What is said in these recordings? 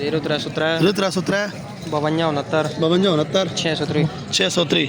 0317 0317 5269 5269 603 603.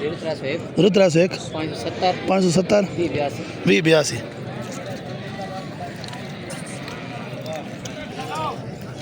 0301 0301 570 570 2082.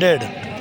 1.5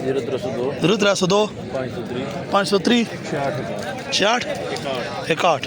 0302 503 66 61.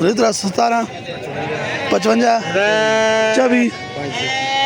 17 55 24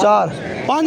4 5.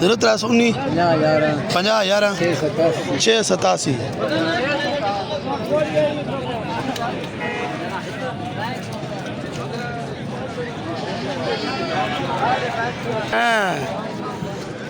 0319 50 687.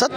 70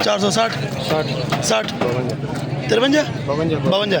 460 60 53 52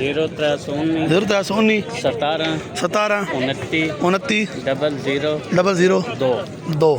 0319 17 29 00 2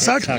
60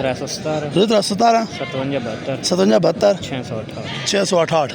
317 17 57 668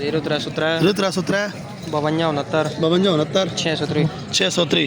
0317 0317 5269 5269 603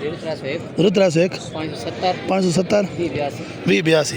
0301 0301 570 570 2082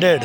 1.5.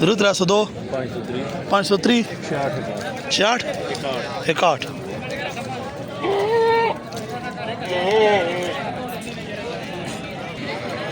0302 530 66 61.